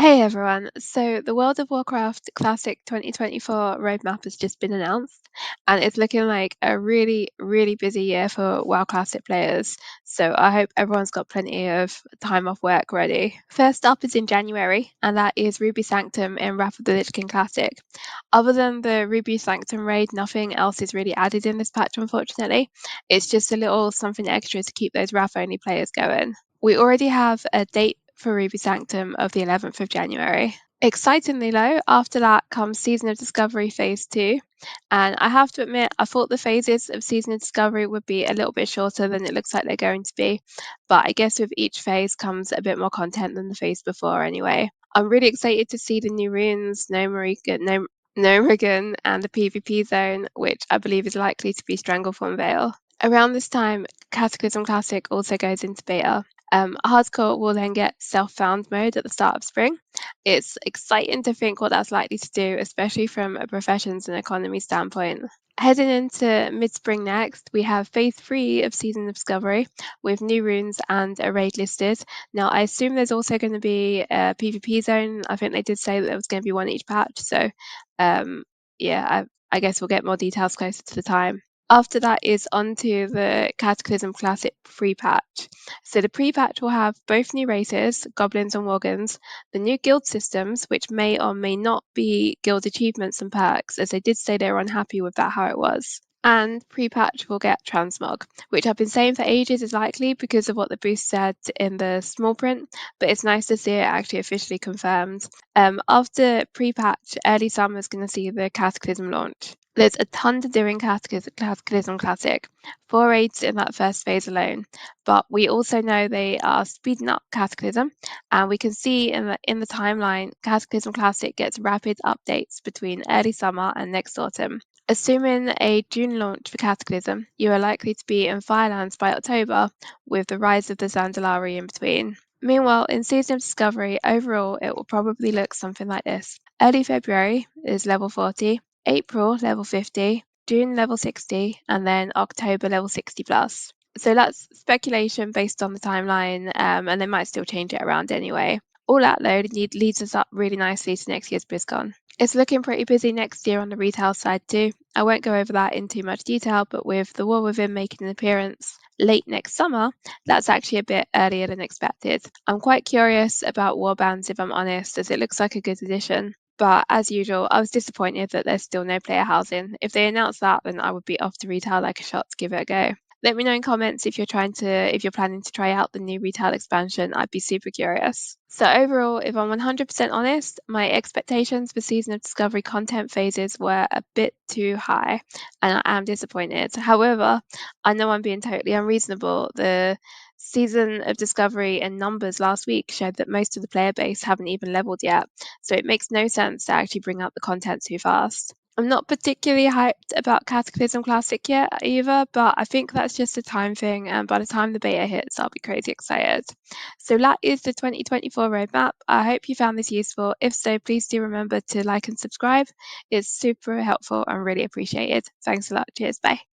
Hey everyone, so the World of Warcraft Classic 2024 roadmap has just been announced, and it's looking like a really busy year for WoW Classic players. So I hope everyone's got plenty of time off work ready. First up is in January, and that is Ruby Sanctum in Wrath of the Lich King Classic. Other than the Ruby Sanctum raid, nothing else is really added in this patch, unfortunately. It's just a little something extra to keep those Wrath only players going. We already have a date for Ruby Sanctum of the 11th of January. Excitingly though, after that comes Season of Discovery Phase 2, and I have to admit, I thought the phases of Season of Discovery would be a little bit shorter than it looks like they're going to be, but I guess with each phase comes a bit more content than the phase before anyway. I'm really excited to see the new runes, Gnomrigan, and the PvP zone, which I believe is likely to be Stranglethorn Vale. Around this time, Cataclysm Classic also goes into beta. Hardcore will then get self-found mode at the start of spring. It's exciting to think what that's likely to do, especially from a professions and economy standpoint. Heading into mid-spring next, we have Phase 3 of Season of Discovery with new runes and a raid listed. Now, I assume there's also going to be a PvP zone. I think they did say that there was going to be one each patch. So, um, yeah, I guess we'll get more details closer to the time. After that is onto the Cataclysm Classic pre-patch. So the pre-patch will have both new races, goblins and worgens, the new guild systems, which may or may not be guild achievements and perks, as they did say they were unhappy with that how it was. And pre-patch will get transmog, which I've been saying for ages is likely because of what the boost said in the small print, but it's nice to see it actually officially confirmed. After pre-patch, early summer is going to see the Cataclysm launch. There's a ton to do in Cataclysm Classic, 4 raids in that first phase alone, but we also know they are speeding up Cataclysm, and we can see in the timeline, Cataclysm Classic gets rapid updates between early summer and next autumn. Assuming a June launch for Cataclysm, you are likely to be in Firelands by October, with the rise of the Zandalari in between. Meanwhile, in Season of Discovery, overall it will probably look something like this. Early February is level 40, April level 50, June level 60, and then October level 60 plus. So that's speculation based on the timeline, and they might still change it around anyway. All that though leads us up really nicely to next year's BlizzCon. It's looking pretty busy next year on the retail side too. I won't go over that in too much detail, but with the War Within making an appearance late next summer, that's actually a bit earlier than expected. I'm quite curious about Warbands if I'm honest, as it looks like a good addition. But as usual, I was disappointed that there's still no player housing. If they announced that, then I would be off to retail like a shot to give it a go. Let me know in comments if you're planning to try out the new retail expansion. I'd be super curious. So overall, if I'm 100% honest, my expectations for Season of Discovery content phases were a bit too high, and I am disappointed. However, I know I'm being totally unreasonable. The Season of Discovery and numbers last week showed that most of the player base haven't even leveled yet, so it makes no sense to actually bring up the content too fast. I'm not particularly hyped about Cataclysm Classic yet either, but I think that's just a time thing, and by the time the beta hits, I'll be crazy excited. So that is the 2024 roadmap. I hope you found this useful. If so, please do remember to like and subscribe. It's super helpful and really appreciated. Thanks a lot. Cheers. Bye.